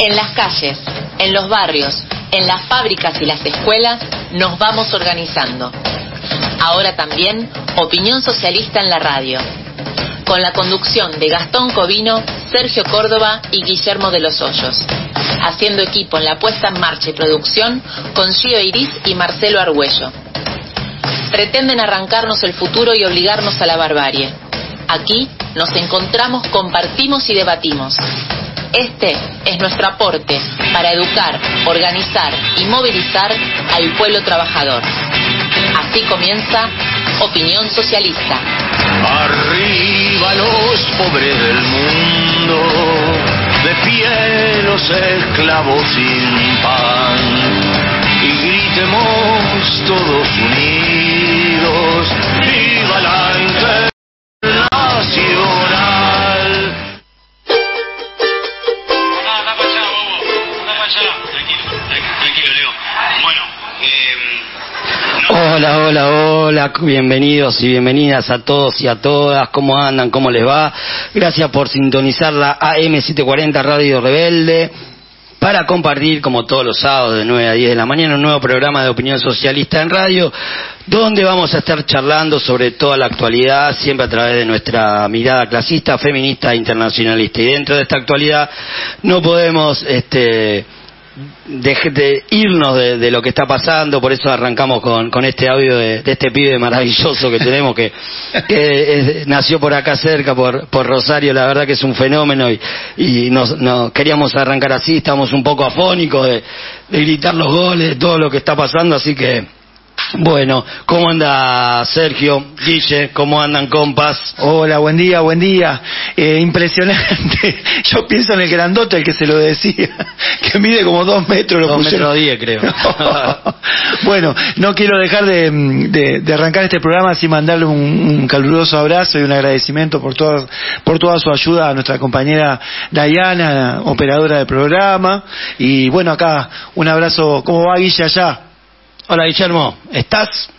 En las calles, en los barrios, en las fábricas y las escuelas nos vamos organizando. Ahora también Opinión Socialista en la radio, con la conducción de Gastón Covino, Sergio Córdoba y Guillermo de los Hoyos, haciendo equipo en la puesta en marcha y producción con Gio Iris y Marcelo Argüello. Pretenden arrancarnos el futuro y obligarnos a la barbarie. Aquí nos encontramos, compartimos y debatimos. Este es nuestro aporte para educar, organizar y movilizar al pueblo trabajador. Así comienza Opinión Socialista. Arriba los pobres del mundo, de pie los esclavos sin pan, y gritemos todos unidos, ¡viva la Internacional! Tranquilo, Leo. Bueno, Hola, bienvenidos y bienvenidas a todos y a todas. ¿Cómo andan? ¿Cómo les va? Gracias por sintonizar la AM740 Radio Rebelde para compartir, como todos los sábados de 9 a 10 de la mañana, un nuevo programa de Opinión Socialista en radio, donde vamos a estar charlando sobre toda la actualidad, siempre a través de nuestra mirada clasista, feminista e internacionalista. Y dentro de esta actualidad no podemos de irnos de lo que está pasando, por eso arrancamos con este audio de este pibe maravilloso que tenemos que nació por acá cerca, por Rosario. La verdad que es un fenómeno y nos queríamos arrancar así, estamos un poco afónicos de gritar los goles, de todo lo que está pasando, así que bueno, ¿cómo anda Sergio? Guille, ¿cómo andan, compas? Hola, buen día. Impresionante. Yo pienso en el grandote, el que se lo decía, que mide como 2 metros. 2 metros 10, creo. Bueno, no quiero dejar de arrancar este programa sin mandarle un caluroso abrazo y un agradecimiento por toda su ayuda a nuestra compañera Dayana, operadora del programa. Y bueno, acá un abrazo. ¿Cómo va, Guille, allá? Hola, Guillermo, ¿estás?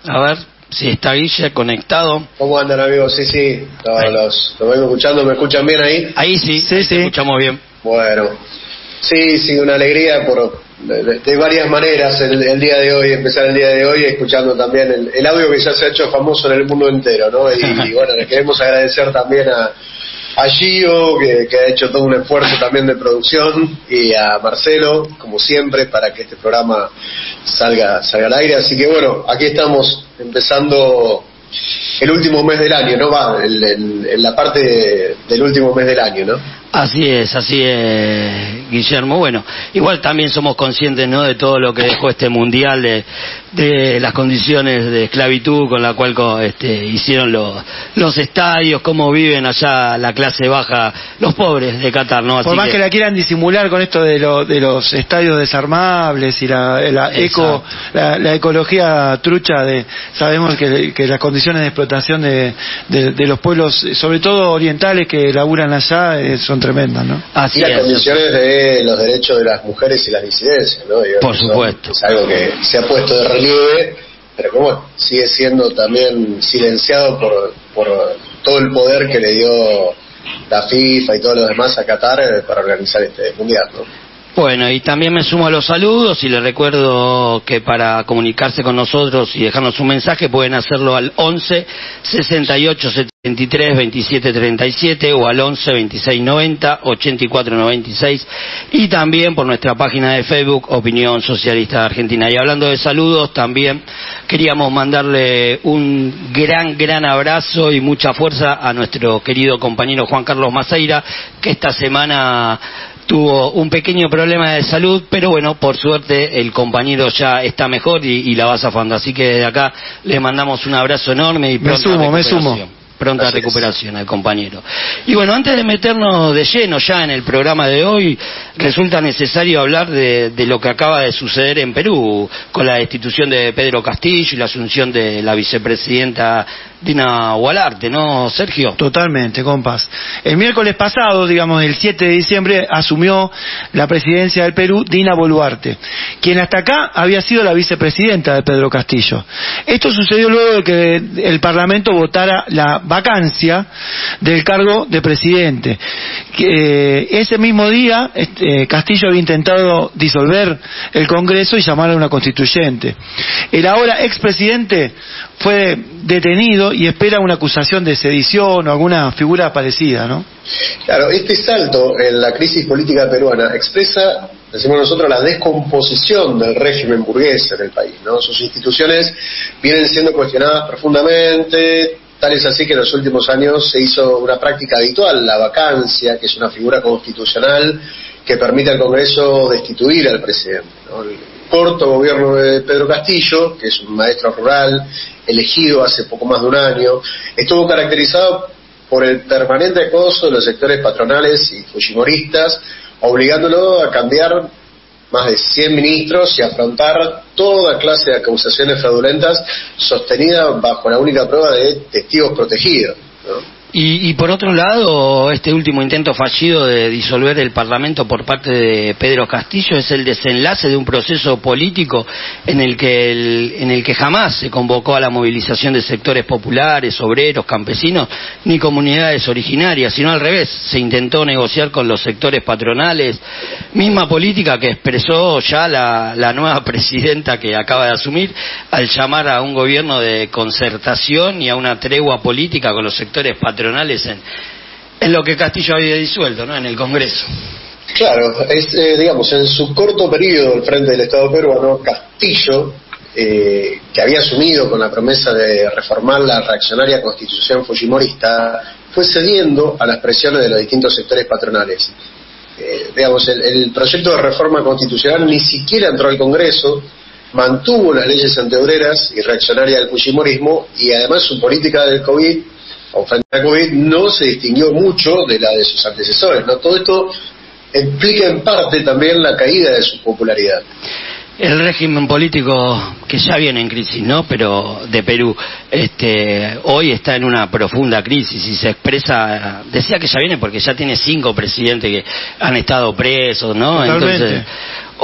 A ver si está Guille conectado. ¿Cómo andan, amigos? Sí, los vengo escuchando. ¿Me escuchan bien ahí? Ahí sí, te escuchamos bien. Bueno, sí, una alegría de varias maneras el día de hoy, empezar el día de hoy escuchando también el audio que ya se ha hecho famoso en el mundo entero, ¿no? Y bueno, le queremos agradecer también a Gio, que ha hecho todo un esfuerzo también de producción, y a Marcelo, como siempre, para que este programa salga al aire. Así que bueno, aquí estamos empezando el último mes del año, ¿no? En la parte del último mes del año, ¿no? Así es, Guillermo. Bueno, igual también somos conscientes, ¿no?, de todo lo que dejó este mundial, de las condiciones de esclavitud con la cual hicieron los estadios, cómo viven allá la clase baja, los pobres de Qatar, ¿no? Así por más que la quieran disimular con esto de los estadios desarmables y la ecología trucha, sabemos que las condiciones de explotación de los pueblos, sobre todo orientales, que laburan allá, son tremendas, ¿no? Así las condiciones de los derechos de las mujeres y las disidencias, ¿no? Por supuesto. Es algo que se ha puesto de relieve, pero que bueno, sigue siendo también silenciado por todo el poder que le dio la FIFA y todos los demás a Qatar para organizar este mundial, ¿no? Bueno, y también me sumo a los saludos y les recuerdo que para comunicarse con nosotros y dejarnos un mensaje pueden hacerlo al 11 68 73 27 37 o al 11 26 90 84 96, y también por nuestra página de Facebook Opinión Socialista de Argentina. Y hablando de saludos, también queríamos mandarle un gran abrazo y mucha fuerza a nuestro querido compañero Juan Carlos Maceira, que esta semana tuvo un pequeño problema de salud, pero bueno, por suerte el compañero ya está mejor y la va zafando. Así que desde acá le mandamos un abrazo enorme y me sumo. Pronta recuperación al compañero. Y bueno, antes de meternos de lleno ya en el programa de hoy, resulta necesario hablar de lo que acaba de suceder en Perú con la destitución de Pedro Castillo y la asunción de la vicepresidenta Dina Boluarte, ¿no, Sergio? Totalmente, compas. El miércoles pasado, digamos el 7 de diciembre, asumió la presidencia del Perú Dina Boluarte, quien hasta acá había sido la vicepresidenta de Pedro Castillo. Esto sucedió luego de que el Parlamento votara la vacancia del cargo de presidente. Ese mismo día Castillo había intentado disolver el Congreso y llamar a una constituyente. El ahora expresidente fue detenido y espera una acusación de sedición o alguna figura parecida, ¿no? Claro, este salto en la crisis política peruana expresa, decimos nosotros, la descomposición del régimen burgués en el país, ¿no? Sus instituciones vienen siendo cuestionadas profundamente, tal es así que en los últimos años se hizo una práctica habitual, la vacancia, que es una figura constitucional que permite al Congreso destituir al presidente, ¿no? El corto gobierno de Pedro Castillo, que es un maestro rural, elegido hace poco más de un año, estuvo caracterizado por el permanente acoso de los sectores patronales y fujimoristas, obligándolo a cambiar más de 100 ministros y afrontar toda clase de acusaciones fraudulentas sostenidas bajo la única prueba de testigos protegidos, ¿no? Y por otro lado, este último intento fallido de disolver el Parlamento por parte de Pedro Castillo es el desenlace de un proceso político en el que jamás se convocó a la movilización de sectores populares, obreros, campesinos, ni comunidades originarias, sino al revés, se intentó negociar con los sectores patronales, misma política que expresó ya la nueva presidenta que acaba de asumir al llamar a un gobierno de concertación y a una tregua política con los sectores patronales en lo que Castillo había disuelto, ¿no?, en el Congreso. Claro, digamos, en su corto periodo al frente del Estado peruano, Castillo, que había asumido con la promesa de reformar la reaccionaria constitución fujimorista, fue cediendo a las presiones de los distintos sectores patronales. Digamos, el proyecto de reforma constitucional ni siquiera entró al Congreso, mantuvo las leyes antiobreras y reaccionarias del fujimorismo, y además su política del COVID o frente al COVID no se distinguió mucho de la de sus antecesores, ¿no? Todo esto explica en parte también la caída de su popularidad. El régimen político que ya viene en crisis, ¿no?, pero de Perú, hoy está en una profunda crisis y se expresa, decía que ya viene porque ya tiene 5 presidentes que han estado presos, ¿no? Totalmente. Entonces,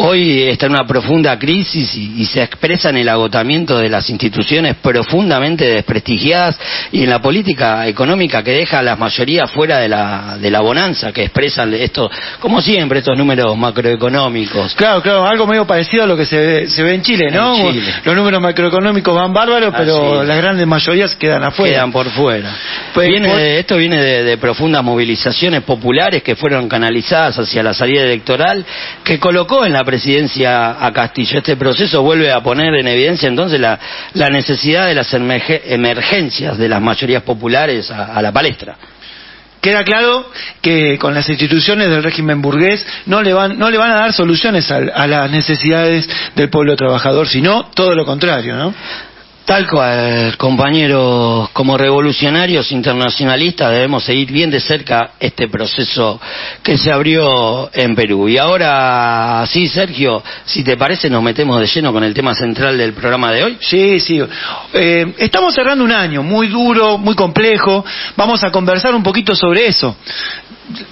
hoy está en una profunda crisis y se expresa en el agotamiento de las instituciones profundamente desprestigiadas y en la política económica que deja a las mayorías fuera de la bonanza, que expresan esto, como siempre, estos números macroeconómicos. Claro, algo medio parecido a lo que se ve en Chile, ¿no? En Chile. Los números macroeconómicos van bárbaros, pero las grandes mayorías quedan afuera. Quedan por fuera. Esto viene de profundas movilizaciones populares que fueron canalizadas hacia la salida electoral, que colocó en la presidencia a Castillo. Este proceso vuelve a poner en evidencia entonces la necesidad de las emergencias de las mayorías populares a la palestra. Queda claro que con las instituciones del régimen burgués no le van a dar soluciones a las necesidades del pueblo trabajador, sino todo lo contrario, ¿no? Tal cual, compañeros, como revolucionarios internacionalistas debemos seguir bien de cerca este proceso que se abrió en Perú. Y ahora sí, Sergio, si te parece nos metemos de lleno con el tema central del programa de hoy. Sí. Estamos cerrando un año muy duro, muy complejo. Vamos a conversar un poquito sobre eso.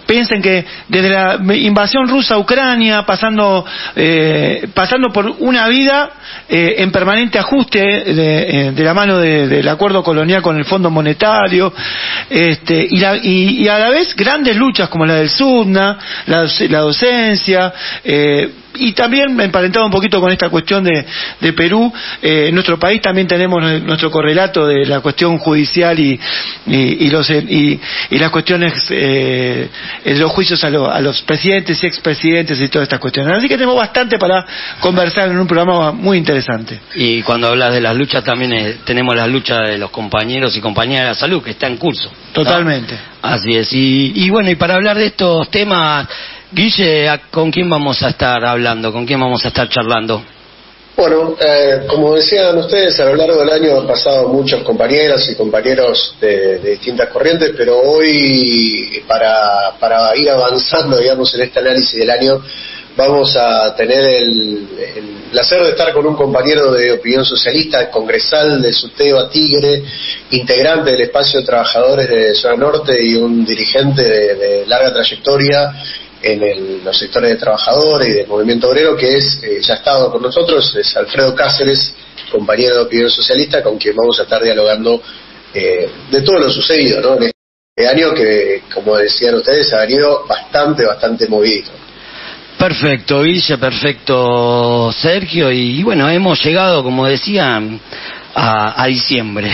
Piensen que desde la invasión rusa a Ucrania, pasando por una vida en permanente ajuste de la mano del acuerdo colonial con el Fondo Monetario, y a la vez grandes luchas como la del SUDNA, la docencia, y también emparentado un poquito con esta cuestión de Perú. En nuestro país también tenemos nuestro correlato de la cuestión judicial y las cuestiones, los juicios a los presidentes y expresidentes y todas estas cuestiones. Así que tenemos bastante para conversar en un programa muy interesante. Y cuando hablas de las luchas también tenemos las luchas de los compañeros y compañeras de la salud que está en curso. Totalmente. ¿No? Así es. Y bueno, y para hablar de estos temas, Guille, ¿con quién vamos a estar hablando? ¿Con quién vamos a estar charlando? Bueno, como decían ustedes, a lo largo del año han pasado muchos compañeras y compañeros de distintas corrientes, pero hoy, para ir avanzando, digamos, en este análisis del año, vamos a tener el placer de estar con un compañero de opinión socialista, congresal de Suteba Tigre, integrante del espacio de trabajadores de Zona Norte y un dirigente de larga trayectoria en los sectores de trabajadores y del movimiento obrero, que ya ha estado con nosotros, es Alfredo Cáceres, compañero de opinión socialista, con quien vamos a estar dialogando de todo lo sucedido, ¿no? En este año que, como decían ustedes, ha venido bastante movido. Perfecto, Guille, perfecto, Sergio, y bueno, hemos llegado, como decía, a diciembre.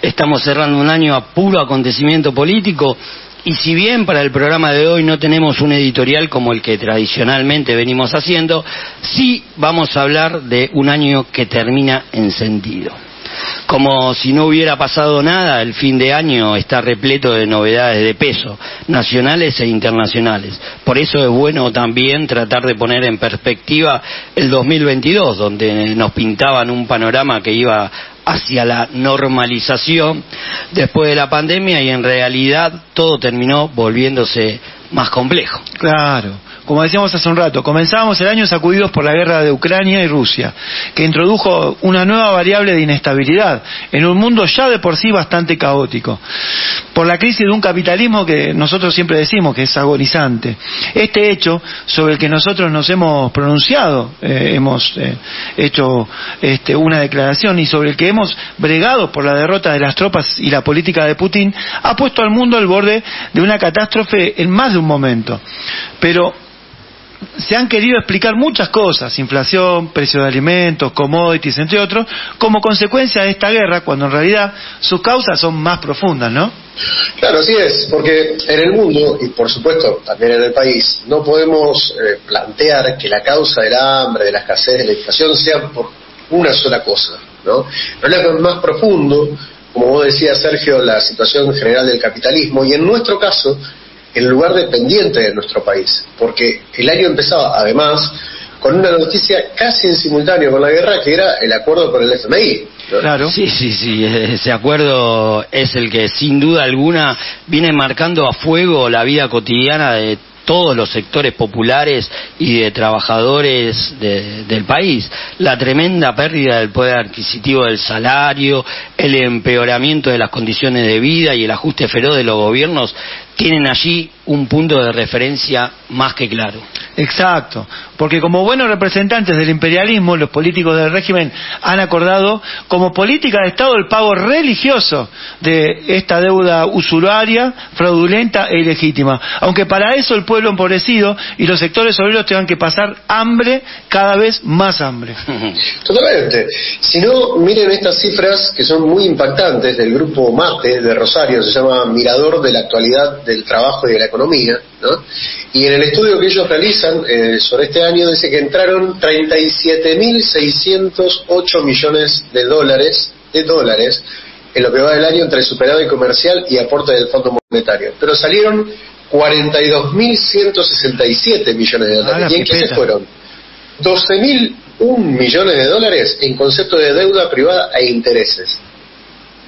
Estamos cerrando un año a puro acontecimiento político, y si bien para el programa de hoy no tenemos un editorial como el que tradicionalmente venimos haciendo, sí vamos a hablar de un año que termina en sentido. Como si no hubiera pasado nada, el fin de año está repleto de novedades de peso, nacionales e internacionales. Por eso es bueno también tratar de poner en perspectiva el 2022, donde nos pintaban un panorama que iba hacia la normalización después de la pandemia, y en realidad todo terminó volviéndose más complejo. Claro, como decíamos hace un rato, comenzábamos el año sacudidos por la guerra de Ucrania y Rusia, que introdujo una nueva variable de inestabilidad en un mundo ya de por sí bastante caótico, por la crisis de un capitalismo que nosotros siempre decimos que es agonizante. Este hecho sobre el que nosotros nos hemos pronunciado, hemos hecho una declaración, y sobre el que hemos bregado por la derrota de las tropas y la política de Putin, ha puesto al mundo al borde de una catástrofe en más de un momento. Pero se han querido explicar muchas cosas, inflación, precios de alimentos, commodities, entre otros, como consecuencia de esta guerra, cuando en realidad sus causas son más profundas, ¿no? Claro, así es, porque en el mundo, y por supuesto también en el país, no podemos plantear que la causa del hambre, de la escasez, de la inflación sea por una sola cosa, ¿no? El problema es más profundo, como vos decías, Sergio, la situación general del capitalismo, y en nuestro caso, el lugar dependiente de nuestro país, porque el año empezaba además con una noticia casi en simultáneo con la guerra, que era el acuerdo con el FMI, ¿no? Claro. Sí, ese acuerdo es el que sin duda alguna viene marcando a fuego la vida cotidiana de todos los sectores populares y de trabajadores del país. La tremenda pérdida del poder adquisitivo del salario, el empeoramiento de las condiciones de vida y el ajuste feroz de los gobiernos tienen allí un punto de referencia más que claro. Exacto, porque como buenos representantes del imperialismo, los políticos del régimen han acordado como política de Estado el pago religioso de esta deuda usuraria, fraudulenta e ilegítima, aunque para eso el pueblo empobrecido y los sectores obreros tengan que pasar hambre, cada vez más hambre. Totalmente. Si no, miren estas cifras que son muy impactantes del grupo MATE de Rosario, se llama Mirador de la Actualidad del Trabajo y de la Economía, ¿no? Y en el estudio que ellos realizan sobre este año dice que entraron 37.608 millones de dólares en lo que va del año entre superávit comercial y aporte del Fondo Monetario, pero salieron 42.167 millones de dólares. ¿Y en qué se fueron? 12.001 millones de dólares en concepto de deuda privada e intereses,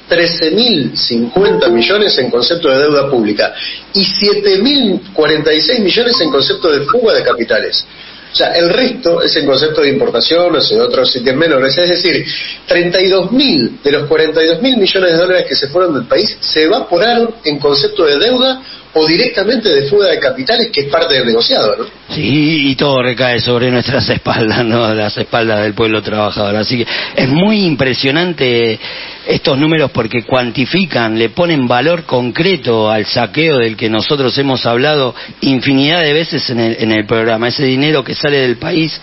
13.050 millones en concepto de deuda pública y 7.046 millones en concepto de fuga de capitales. O sea, el resto es en concepto de importaciones o de otros sitios menores. Es decir, 32.000 de los 42.000 millones de dólares que se fueron del país se evaporaron en concepto de deuda o directamente de fuga de capitales, que es parte del negociado, ¿no? Sí, y todo recae sobre nuestras espaldas, ¿no? Las espaldas del pueblo trabajador. Así que es muy impresionante estos números porque cuantifican, le ponen valor concreto al saqueo del que nosotros hemos hablado infinidad de veces en el programa. Ese dinero que sale del país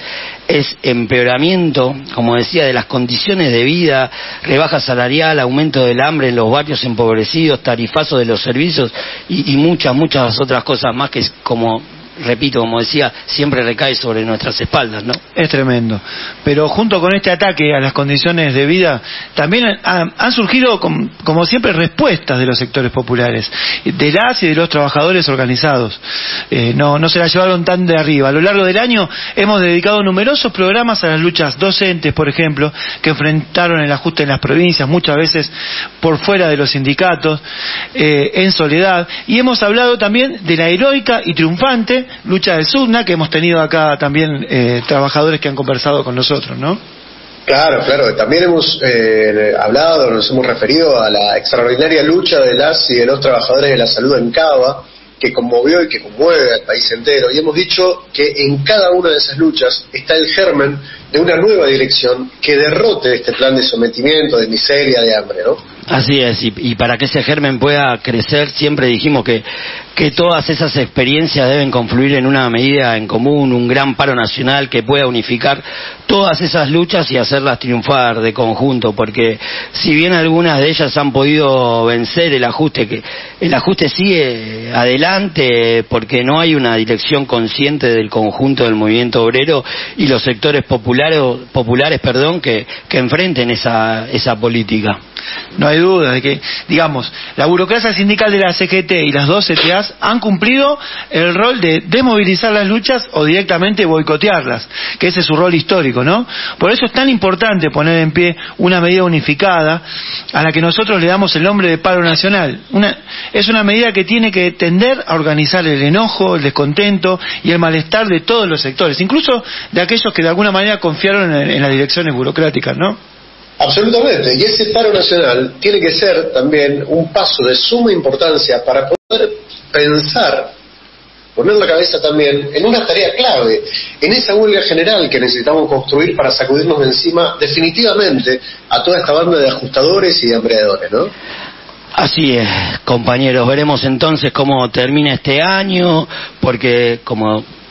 es empeoramiento, como decía, de las condiciones de vida, rebaja salarial, aumento del hambre en los barrios empobrecidos, tarifazo de los servicios y muchas otras cosas más que, como repito, como decía, siempre recae sobre nuestras espaldas, ¿no? Es tremendo. Pero junto con este ataque a las condiciones de vida, también han surgido, como siempre, respuestas de los sectores populares, de las y de los trabajadores organizados. No se la llevaron tan de arriba. A lo largo del año hemos dedicado numerosos programas a las luchas docentes, por ejemplo, que enfrentaron el ajuste en las provincias, muchas veces por fuera de los sindicatos, en soledad, y hemos hablado también de la heroica y triunfante lucha de SUTNA, que hemos tenido acá también trabajadores que han conversado con nosotros, ¿no? Claro, también hemos hablado, nos hemos referido a la extraordinaria lucha de las y de los trabajadores de la salud en Cava, que conmovió y que conmueve al país entero, y hemos dicho que en cada una de esas luchas está el germen de una nueva dirección que derrote este plan de sometimiento, de miseria, de hambre, ¿no? Así es, y para que ese germen pueda crecer, siempre dijimos que todas esas experiencias deben confluir en una medida en común, un gran paro nacional que pueda unificar todas esas luchas y hacerlas triunfar de conjunto, porque si bien algunas de ellas han podido vencer el ajuste sigue adelante porque no hay una dirección consciente del conjunto del movimiento obrero y los sectores populares que enfrenten esa política. No hay duda de que, digamos, la burocracia sindical de la CGT y las dos CTAs han cumplido el rol de desmovilizar las luchas o directamente boicotearlas, que ese es su rol histórico, ¿no? Por eso es tan importante poner en pie una medida unificada a la que nosotros le damos el nombre de paro nacional. Es una medida que tiene que tender a organizar el enojo, el descontento y el malestar de todos los sectores, incluso de aquellos que de alguna manera confiaron en las direcciones burocráticas, ¿no? Absolutamente, y ese paro nacional tiene que ser también un paso de suma importancia para poder pensar, poner la cabeza también en una tarea clave, en esa huelga general que necesitamos construir para sacudirnos de encima definitivamente a toda esta banda de ajustadores y de empleadores, ¿no? Así es, compañeros, veremos entonces cómo termina este año, porque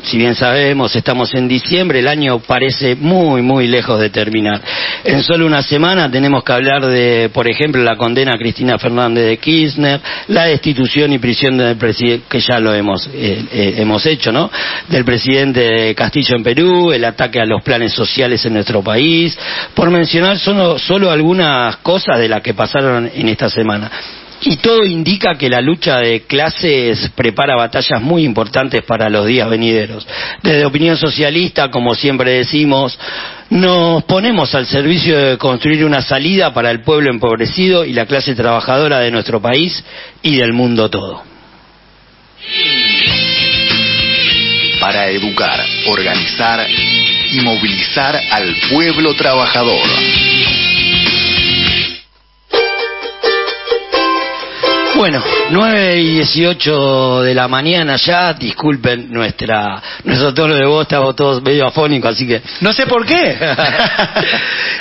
si bien sabemos, estamos en diciembre, el año parece muy, muy lejos de terminar. En solo una semana tenemos que hablar de, por ejemplo, la condena a Cristina Fernández de Kirchner, la destitución y prisión del presidente, que ya lo hemos hecho, ¿no?, del presidente Castillo en Perú, el ataque a los planes sociales en nuestro país, por mencionar solo algunas cosas de las que pasaron en esta semana. Y todo indica que la lucha de clases prepara batallas muy importantes para los días venideros. Desde Opinión Socialista, como siempre decimos, nos ponemos al servicio de construir una salida para el pueblo empobrecido y la clase trabajadora de nuestro país y del mundo todo. Para educar, organizar y movilizar al pueblo trabajador. Bueno, 9:18 de la mañana ya, disculpen nuestro tono de voz, estamos todos medio afónicos, así que... No sé por qué.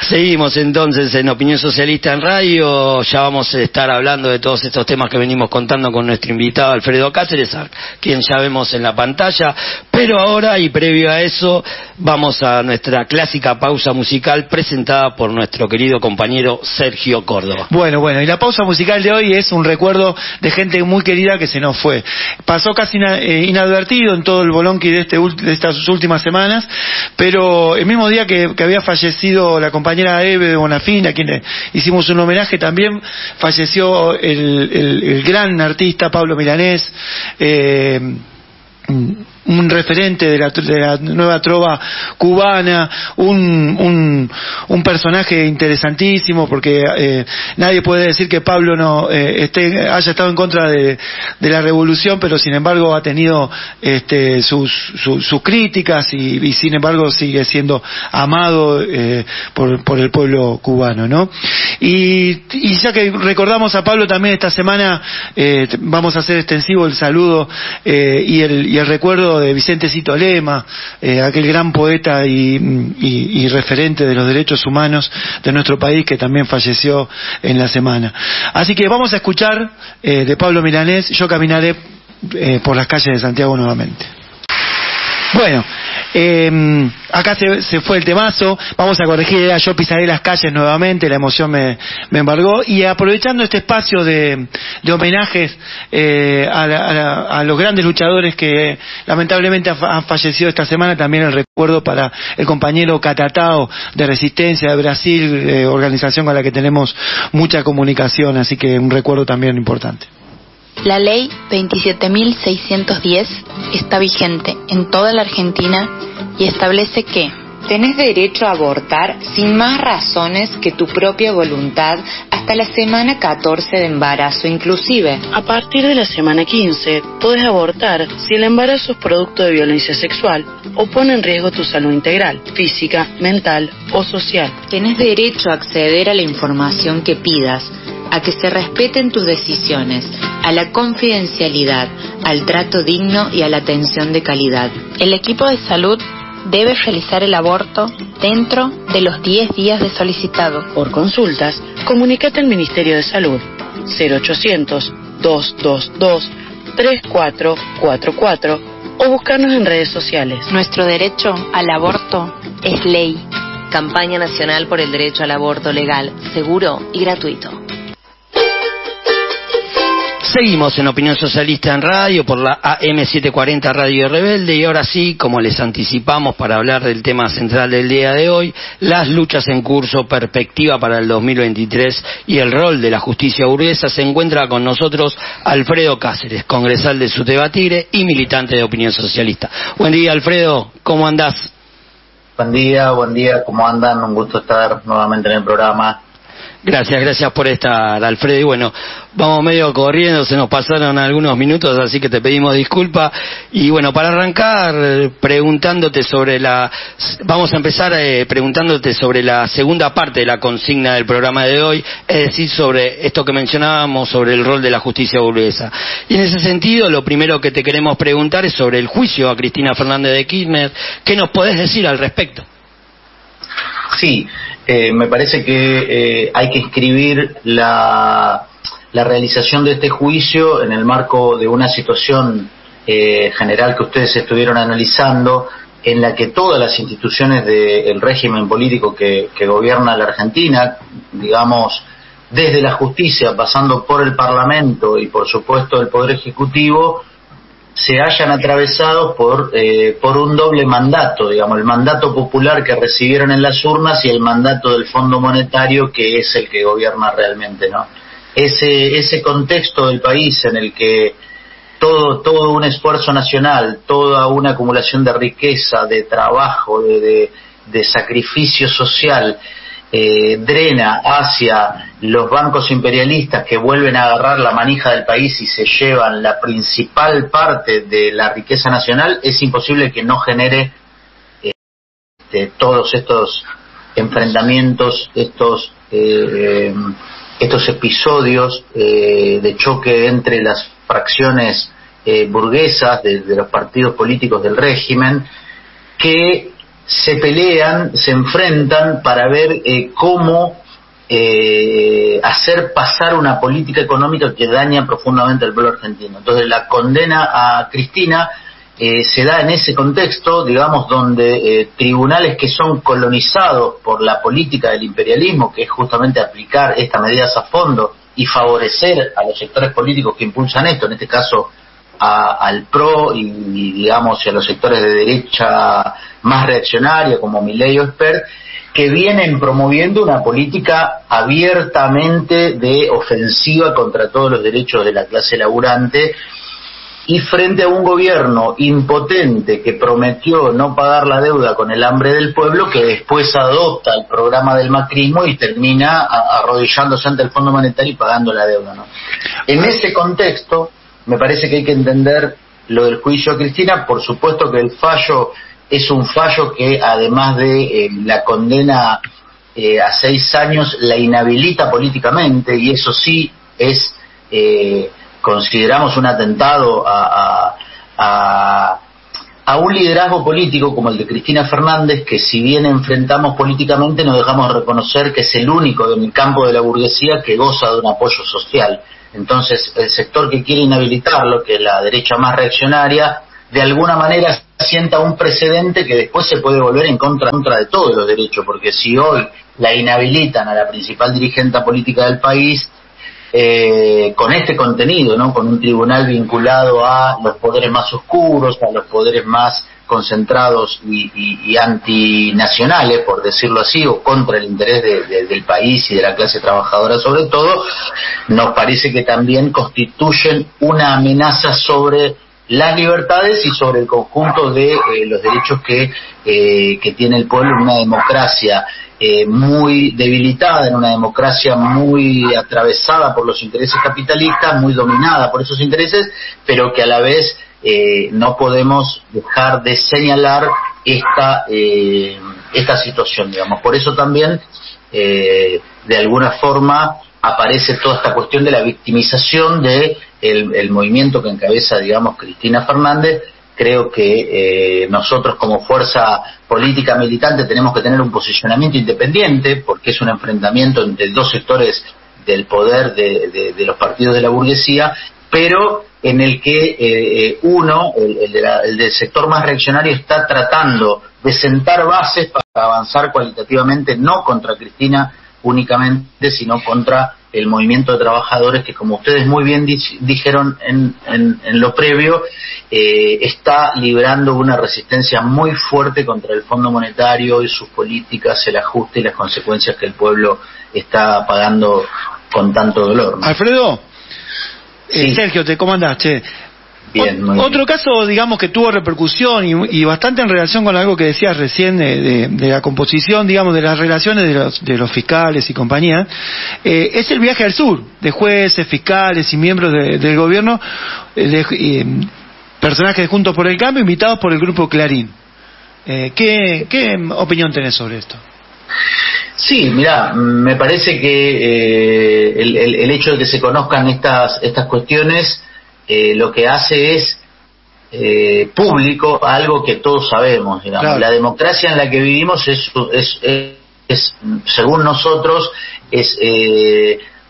Seguimos entonces en Opinión Socialista en Radio, ya vamos a estar hablando de todos estos temas que venimos contando con nuestro invitado Alfredo Cáceres, a quien ya vemos en la pantalla, pero ahora y previo a eso, vamos a nuestra clásica pausa musical presentada por nuestro querido compañero Sergio Córdoba. Bueno, y la pausa musical de hoy es un recuerdo de gente muy querida que se nos fue. Pasó casi inadvertido en todo el bolonqui de estas últimas semanas, pero el mismo día que había fallecido la compañera Eve de Bonafini, a quien le hicimos un homenaje, también falleció el gran artista Pablo Milanés, un referente de la nueva trova cubana, un personaje interesantísimo, porque nadie puede decir que Pablo haya estado en contra de la revolución, pero sin embargo ha tenido sus críticas y sin embargo sigue siendo amado por el pueblo cubano, ¿no? Y ya que recordamos a Pablo también esta semana, vamos a hacer extensivo el saludo y el recuerdo de Vicentecito Lema, aquel gran poeta y referente de los derechos humanos de nuestro país, que también falleció en la semana. Así que vamos a escuchar de Pablo Milanés, Yo caminaré por las calles de Santiago nuevamente. Bueno, acá se fue el temazo, vamos a corregir, Yo pisaré las calles nuevamente, la emoción me embargó, y aprovechando este espacio de homenajes a los grandes luchadores que lamentablemente han fallecido esta semana, también el recuerdo para el compañero Catatao de Resistencia de Brasil, organización con la que tenemos mucha comunicación, así que un recuerdo también importante. La ley 27.610 está vigente en toda la Argentina y establece que tenés derecho a abortar sin más razones que tu propia voluntad hasta la semana 14 de embarazo inclusive. A partir de la semana 15 podés abortar si el embarazo es producto de violencia sexual o pone en riesgo tu salud integral, física, mental o social. Tenés derecho a acceder a la información que pidas, a que se respeten tus decisiones, a la confidencialidad, al trato digno y a la atención de calidad. El equipo de salud debe realizar el aborto dentro de los 10 días de solicitado. Por consultas, comunícate al Ministerio de Salud 0800-222-3444 o buscarnos en redes sociales. Nuestro derecho al aborto es ley. Campaña Nacional por el Derecho al Aborto Legal, Seguro y Gratuito. Seguimos en Opinión Socialista en Radio por la AM740 Radio Rebelde y ahora sí, como les anticipamos para hablar del tema central del día de hoy, las luchas en curso, perspectiva para el 2023 y el rol de la justicia burguesa, se encuentra con nosotros Alfredo Cáceres, congresal de Suteba Tigre y militante de Opinión Socialista. Buen día, Alfredo, ¿cómo andás? Buen día, ¿cómo andan? Un gusto estar nuevamente en el programa. Gracias por estar, Alfredo. Y bueno, vamos medio corriendo, se nos pasaron algunos minutos, así que te pedimos disculpas. Y bueno, para arrancar, vamos a empezar preguntándote sobre la segunda parte de la consigna del programa de hoy, es decir, sobre esto que mencionábamos, sobre el rol de la justicia burguesa. Y en ese sentido, lo primero que te queremos preguntar es sobre el juicio a Cristina Fernández de Kirchner. ¿Qué nos podés decir al respecto? Sí, me parece que hay que inscribir la realización de este juicio en el marco de una situación general que ustedes estuvieron analizando, en la que todas las instituciones del régimen político que gobierna la Argentina, digamos, desde la justicia, pasando por el Parlamento y por supuesto el Poder Ejecutivo, se hayan atravesado por un doble mandato, digamos, el mandato popular que recibieron en las urnas y el mandato del Fondo Monetario, que es el que gobierna realmente, ¿no? Ese contexto del país en el que todo un esfuerzo nacional, toda una acumulación de riqueza, de trabajo, de sacrificio social, drena hacia los bancos imperialistas que vuelven a agarrar la manija del país y se llevan la principal parte de la riqueza nacional, es imposible que no genere todos estos enfrentamientos, estos episodios de choque entre las fracciones burguesas de los partidos políticos del régimen, que se pelean, se enfrentan para ver cómo hacer pasar una política económica que daña profundamente al pueblo argentino. Entonces la condena a Cristina se da en ese contexto, digamos, donde tribunales que son colonizados por la política del imperialismo, que es justamente aplicar estas medidas a fondo y favorecer a los sectores políticos que impulsan esto, en este caso al PRO y digamos a los sectores de derecha más reaccionaria como Milei o Spert, que vienen promoviendo una política abiertamente de ofensiva contra todos los derechos de la clase laburante, y frente a un gobierno impotente que prometió no pagar la deuda con el hambre del pueblo, que después adopta el programa del macrismo y termina arrodillándose ante el Fondo Monetario y pagando la deuda, ¿no? En ese contexto me parece que hay que entender lo del juicio a Cristina. Por supuesto que el fallo es un fallo que, además de la condena a 6 años, la inhabilita políticamente, y eso sí es, consideramos un atentado a un liderazgo político como el de Cristina Fernández, que si bien enfrentamos políticamente, no dejamos de reconocer que es el único en el campo de la burguesía que goza de un apoyo social. Entonces, el sector que quiere inhabilitarlo, que es la derecha más reaccionaria, de alguna manera sienta un precedente que después se puede volver en contra de todos los derechos, porque si hoy la inhabilitan a la principal dirigente política del país, con este contenido, ¿no? Con un tribunal vinculado a los poderes más oscuros, a los poderes más concentrados y antinacionales, por decirlo así, o contra el interés del país y de la clase trabajadora sobre todo, nos parece que también constituyen una amenaza sobre las libertades y sobre el conjunto de los derechos que tiene el pueblo en una democracia muy debilitada, en una democracia muy atravesada por los intereses capitalistas, muy dominada por esos intereses, pero que a la vez no podemos dejar de señalar esta situación, digamos. Por eso también, de alguna forma, aparece toda esta cuestión de la victimización de el movimiento que encabeza, digamos, Cristina Fernández, creo que nosotros como fuerza política militante tenemos que tener un posicionamiento independiente, porque es un enfrentamiento entre dos sectores del poder de los partidos de la burguesía, pero en el que el del sector más reaccionario está tratando de sentar bases para avanzar cualitativamente, no contra Cristina únicamente, sino contra el movimiento de trabajadores que, como ustedes muy bien dijeron en lo previo, está librando una resistencia muy fuerte contra el Fondo Monetario y sus políticas, el ajuste y las consecuencias que el pueblo está pagando con tanto dolor, ¿no? Alfredo, sí. Sergio, ¿cómo andás, che? Bien, muy Otro bien. caso, digamos, que tuvo repercusión y bastante en relación con algo que decías recién de la composición, digamos, de las relaciones de los fiscales y compañía, es el viaje al sur de jueces, fiscales y miembros del gobierno, personajes de Juntos por el Cambio invitados por el Grupo Clarín. ¿Qué opinión tenés sobre esto? Sí, mirá, me parece que el hecho de que se conozcan estas cuestiones lo que hace es público algo que todos sabemos, digamos. Claro. La democracia en la que vivimos es según nosotros, es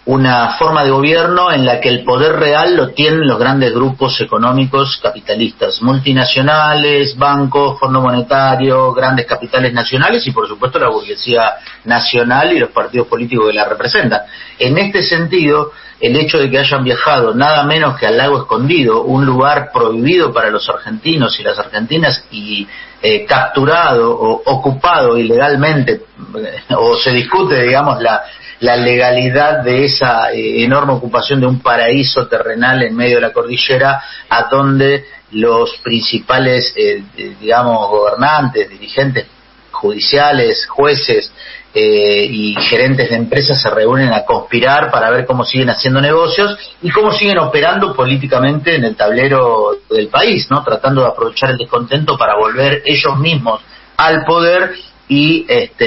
una forma de gobierno en la que el poder real lo tienen los grandes grupos económicos capitalistas, multinacionales, bancos, Fondo Monetario, grandes capitales nacionales y por supuesto la burguesía nacional y los partidos políticos que la representan. En este sentido, el hecho de que hayan viajado nada menos que al Lago Escondido, un lugar prohibido para los argentinos y las argentinas y capturado o ocupado ilegalmente, o se discute, digamos, la legalidad de esa enorme ocupación de un paraíso terrenal en medio de la cordillera, a donde los principales, digamos, gobernantes, dirigentes judiciales, jueces y gerentes de empresas se reúnen a conspirar para ver cómo siguen haciendo negocios y cómo siguen operando políticamente en el tablero del país, ¿no? Tratando de aprovechar el descontento para volver ellos mismos al poder y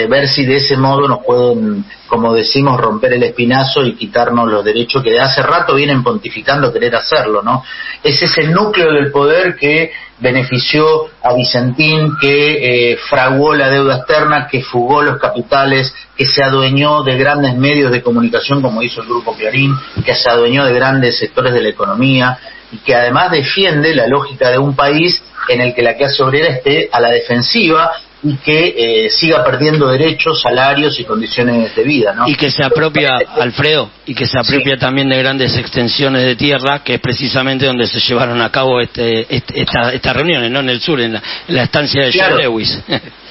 ver si de ese modo nos pueden, como decimos, romper el espinazo y quitarnos los derechos que de hace rato vienen pontificando querer hacerlo, ¿no? Es ese núcleo del poder que benefició a Vicentín, que fraguó la deuda externa, que fugó los capitales, que se adueñó de grandes medios de comunicación como hizo el Grupo Clarín, que se adueñó de grandes sectores de la economía y que además defiende la lógica de un país en el que la clase obrera esté a la defensiva y que siga perdiendo derechos, salarios y condiciones de vida, ¿no? Y que se apropia, Alfredo, y que se apropia sí. También de grandes extensiones de tierra, que es precisamente donde se llevaron a cabo estas reuniones, ¿no? En el sur, en la estancia de John Lewis.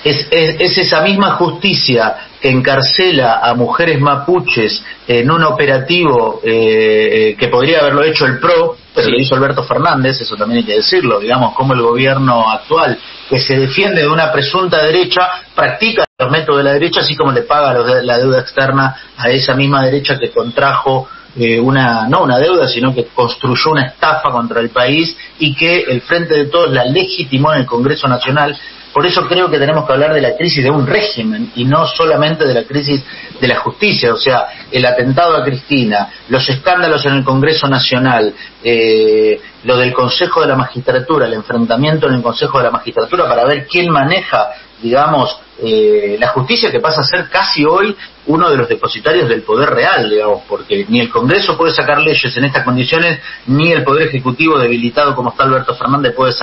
Es esa misma justicia que encarcela a mujeres mapuches en un operativo que podría haberlo hecho el PRO, pero lo hizo Alberto Fernández, eso también hay que decirlo, digamos, como el gobierno actual, que se defiende de una presunta derecha, practica los métodos de la derecha, así como le paga la deuda externa a esa misma derecha que contrajo no una deuda, sino que construyó una estafa contra el país y que el Frente de Todos la legitimó en el Congreso Nacional. Por eso creo que tenemos que hablar de la crisis de un régimen y no solamente de la crisis de la justicia. O sea, el atentado a Cristina, los escándalos en el Congreso Nacional, lo del Consejo de la Magistratura, el enfrentamiento en el Consejo de la Magistratura para ver quién maneja, digamos, la justicia, que pasa a ser casi hoy uno de los depositarios del poder real, digamos, porque ni el Congreso puede sacar leyes en estas condiciones, ni el Poder Ejecutivo debilitado como está Alberto Fernández puede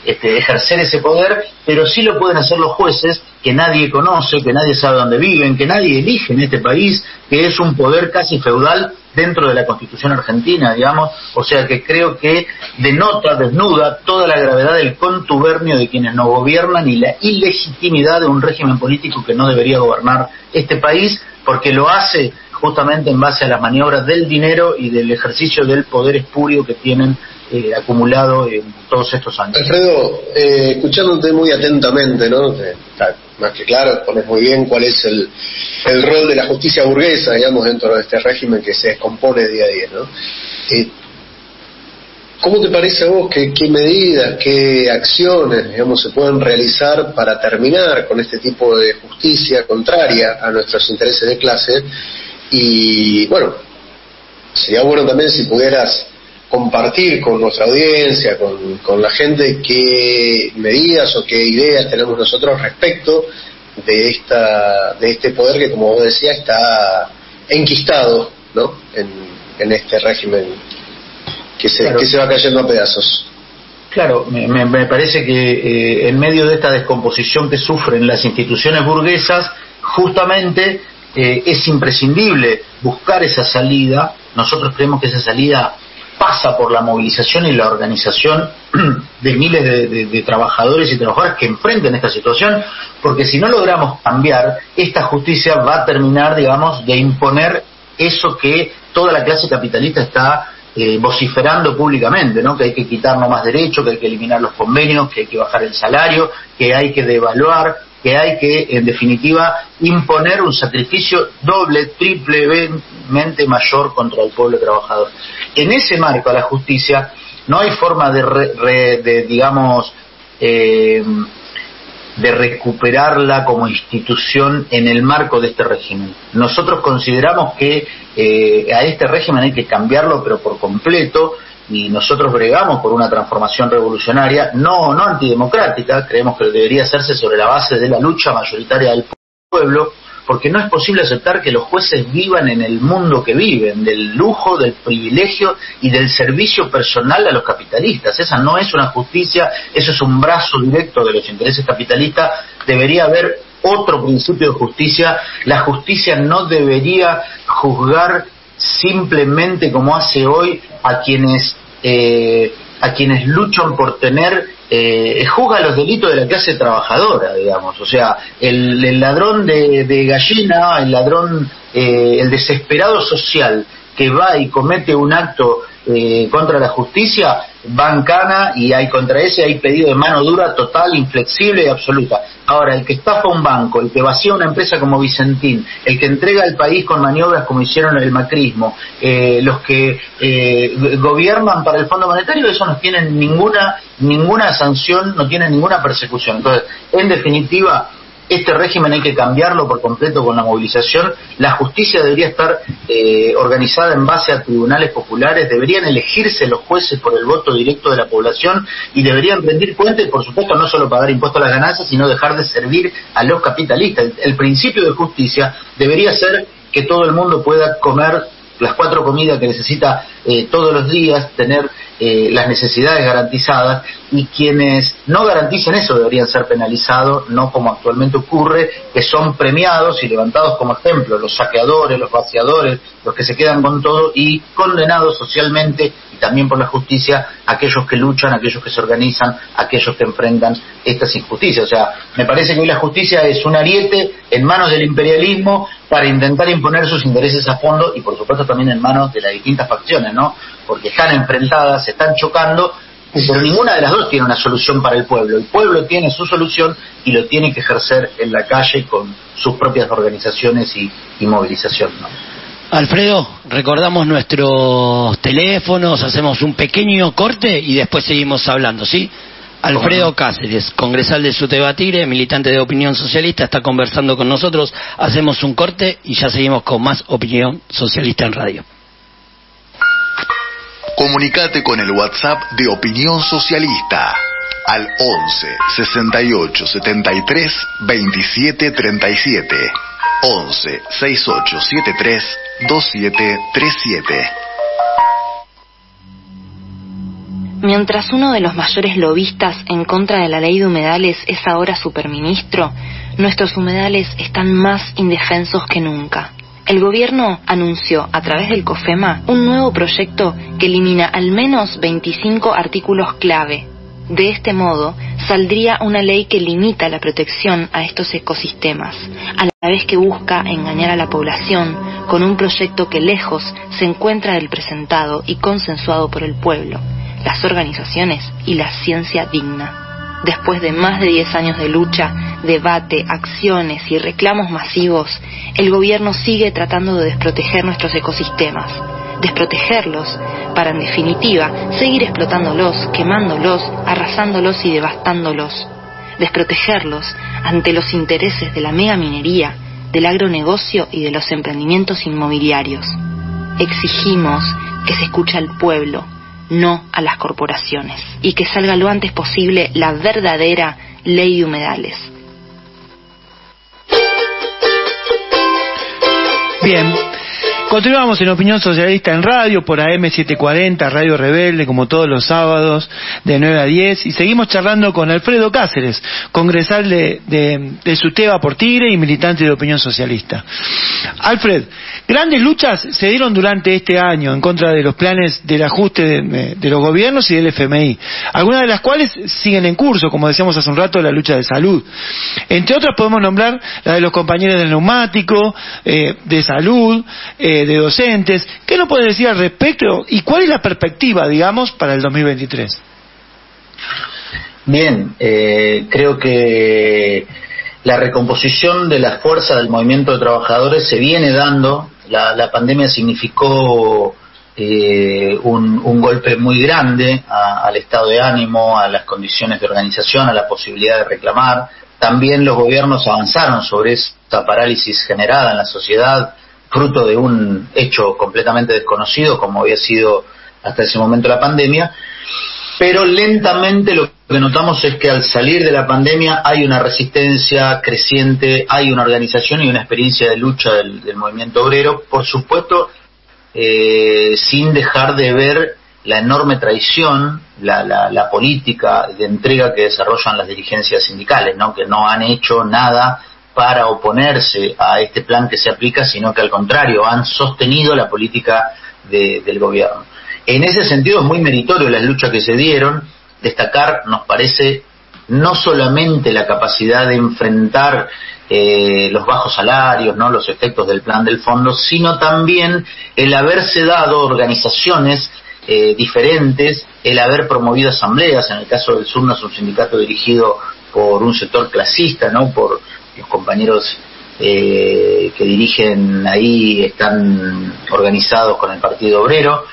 ejercer ese poder, pero sí lo pueden hacer los jueces, que nadie conoce, que nadie sabe dónde viven, que nadie elige en este país, que es un poder casi feudal dentro de la Constitución argentina, digamos. O sea que creo que desnuda toda la gravedad del contubernio de quienes nos gobiernan y la ilegitimidad de un régimen político que no debería gobernar este país, porque lo hace justamente en base a las maniobras del dinero y del ejercicio del poder espurio que tienen acumulado en todos estos años. Alfredo, escuchándote muy atentamente, ¿no? Está más que claro, pones muy bien cuál es el rol de la justicia burguesa, digamos, dentro de este régimen que se descompone día a día, ¿no? ¿Cómo te parece a vos qué medidas, qué acciones, digamos, se pueden realizar para terminar con este tipo de justicia contraria a nuestros intereses de clase? Y bueno, sería bueno también si pudieras compartir con nuestra audiencia, con la gente, qué medidas o qué ideas tenemos nosotros respecto de este poder que, como vos decías, está enquistado, ¿no? en este régimen que se va cayendo a pedazos. Claro, me parece que en medio de esta descomposición que sufren las instituciones burguesas, justamente es imprescindible buscar esa salida. Nosotros creemos que esa salida pasa por la movilización y la organización de miles de trabajadores y trabajadoras que enfrenten esta situación, porque si no logramos cambiar, esta justicia va a terminar, digamos, de imponer eso que toda la clase capitalista está vociferando públicamente, ¿no? Que hay que quitarnos más derechos, que hay que eliminar los convenios, que hay que bajar el salario, que hay que devaluar, que hay que, en definitiva, imponer un sacrificio doble, triplemente mayor contra el pueblo trabajador. En ese marco, a la justicia no hay forma de recuperarla como institución en el marco de este régimen. Nosotros consideramos que a este régimen hay que cambiarlo, pero por completo, y nosotros bregamos por una transformación revolucionaria, no antidemocrática. Creemos que debería hacerse sobre la base de la lucha mayoritaria del pueblo, porque no es posible aceptar que los jueces vivan en el mundo que viven, del lujo, del privilegio y del servicio personal a los capitalistas. Esa no es una justicia, eso es un brazo directo de los intereses capitalistas. Debería haber otro principio de justicia. La justicia no debería juzgar simplemente, como hace hoy, a quienes luchan por tener, juzga los delitos de la clase trabajadora, digamos. O sea, el ladrón de gallina, el ladrón, el desesperado social que va y comete un acto contra la justicia, va en cana, y contra ese hay pedido de mano dura total, inflexible y absoluta. Ahora, el que estafa un banco, el que vacía una empresa como Vicentín, el que entrega el país con maniobras como hicieron el macrismo, los que gobiernan para el Fondo Monetario, eso no tienen ninguna sanción, no tienen ninguna persecución. Entonces, en definitiva, este régimen hay que cambiarlo por completo con la movilización. La justicia debería estar organizada en base a tribunales populares, deberían elegirse los jueces por el voto directo de la población, y deberían rendir cuenta y, por supuesto, no solo pagar impuestos a las ganancias, sino dejar de servir a los capitalistas. El principio de justicia debería ser que todo el mundo pueda comer las 4 comidas que necesita todos los días, tener las necesidades garantizadas, y quienes no garanticen eso deberían ser penalizados, no como actualmente ocurre, que son premiados y levantados como ejemplo los saqueadores, los vaciadores, los que se quedan con todo, y condenados socialmente y también por la justicia aquellos que luchan, aquellos que se organizan, aquellos que enfrentan estas injusticias. O sea, me parece que hoy la justicia es un ariete en manos del imperialismo para intentar imponer sus intereses a fondo, y por supuesto también en manos de las distintas facciones, ¿no? Porque están enfrentadas, se están chocando, pero ninguna de las dos tiene una solución para el pueblo. El pueblo tiene su solución y lo tiene que ejercer en la calle con sus propias organizaciones y movilización, ¿no? Alfredo, recordamos nuestros teléfonos, hacemos un pequeño corte y después seguimos hablando, ¿sí? Alfredo Cáceres, congresal de Sutebatire, militante de Opinión Socialista, está conversando con nosotros. Hacemos un corte y ya seguimos con más Opinión Socialista en Radio. Comunicate con el WhatsApp de Opinión Socialista al 11 68 73 27 37, 11 68 73 27 37. Mientras uno de los mayores lobistas en contra de la ley de humedales es ahora superministro, nuestros humedales están más indefensos que nunca. El gobierno anunció a través del COFEMA un nuevo proyecto que elimina al menos 25 artículos clave. De este modo, saldría una ley que limita la protección a estos ecosistemas, a la vez que busca engañar a la población con un proyecto que lejos se encuentra del presentado y consensuado por el pueblo, las organizaciones y la ciencia digna. Después de más de 10 años de lucha, debate, acciones y reclamos masivos, el gobierno sigue tratando de desproteger nuestros ecosistemas. Desprotegerlos para, en definitiva, seguir explotándolos, quemándolos, arrasándolos y devastándolos. Desprotegerlos ante los intereses de la megaminería, del agronegocio y de los emprendimientos inmobiliarios. Exigimos que se escuche al pueblo, no a las corporaciones, y que salga lo antes posible la verdadera ley de humedales. Bien, continuamos en Opinión Socialista en radio por AM740, Radio Rebelde, como todos los sábados de 9 a 10, y seguimos charlando con Alfredo Cáceres, congresal de SUTEBA por Tigre y militante de Opinión Socialista. Alfred, grandes luchas se dieron durante este año en contra de los planes del ajuste de los gobiernos y del FMI, algunas de las cuales siguen en curso, como decíamos hace un rato, la lucha de salud. Entre otras podemos nombrar la de los compañeros del neumático, de salud, de docentes. ¿Qué nos puede decir al respecto y cuál es la perspectiva, digamos, para el 2023? Bien, creo que la recomposición de las fuerzas del movimiento de trabajadores se viene dando. La pandemia significó un golpe muy grande al estado de ánimo, a las condiciones de organización, a la posibilidad de reclamar. También los gobiernos avanzaron sobre esta parálisis generada en la sociedad, fruto de un hecho completamente desconocido como había sido hasta ese momento la pandemia, pero lentamente lo que notamos es que al salir de la pandemia hay una resistencia creciente, hay una organización y una experiencia de lucha del movimiento obrero, por supuesto sin dejar de ver la enorme traición, la política de entrega que desarrollan las dirigencias sindicales, ¿no? Que no han hecho nada para oponerse a este plan que se aplica, sino que al contrario, han sostenido la política del gobierno. En ese sentido es muy meritorio las luchas que se dieron. Destacar, nos parece, no solamente la capacidad de enfrentar los bajos salarios, ¿no?, los efectos del plan del fondo, sino también el haberse dado organizaciones diferentes, el haber promovido asambleas. En el caso del SURNA es un sindicato dirigido por un sector clasista, ¿no?, por los compañeros que dirigen ahí están organizados con el Partido Obrero.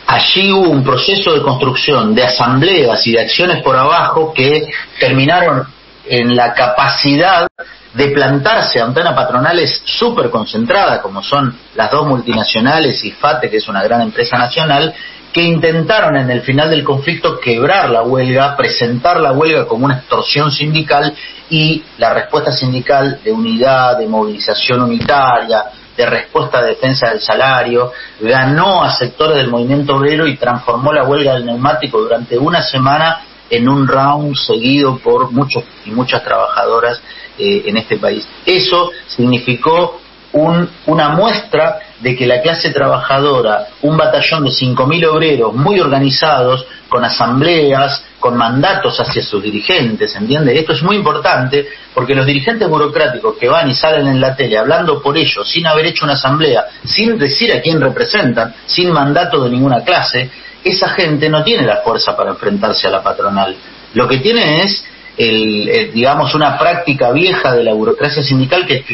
Allí hubo un proceso de construcción de asambleas y de acciones por abajo que terminaron en la capacidad de plantarse ante una patronales súper concentrada, como son las dos multinacionales y FATE, que es una gran empresa nacional, que intentaron en el final del conflicto quebrar la huelga, presentar la huelga como una extorsión sindical, y la respuesta sindical de unidad, de movilización unitaria, de respuesta a defensa del salario, ganó a sectores del movimiento obrero y transformó la huelga del neumático durante una semana en un round seguido por muchos y muchas trabajadoras en este país. Eso significó una muestra de que la clase trabajadora, un batallón de 5.000 obreros muy organizados, con asambleas, con mandatos hacia sus dirigentes, ¿entiende? Esto es muy importante porque los dirigentes burocráticos que van y salen en la tele hablando por ellos, sin haber hecho una asamblea, sin decir a quién representan, sin mandato de ninguna clase, esa gente no tiene la fuerza para enfrentarse a la patronal. Lo que tiene es, digamos, una práctica vieja de la burocracia sindical, que es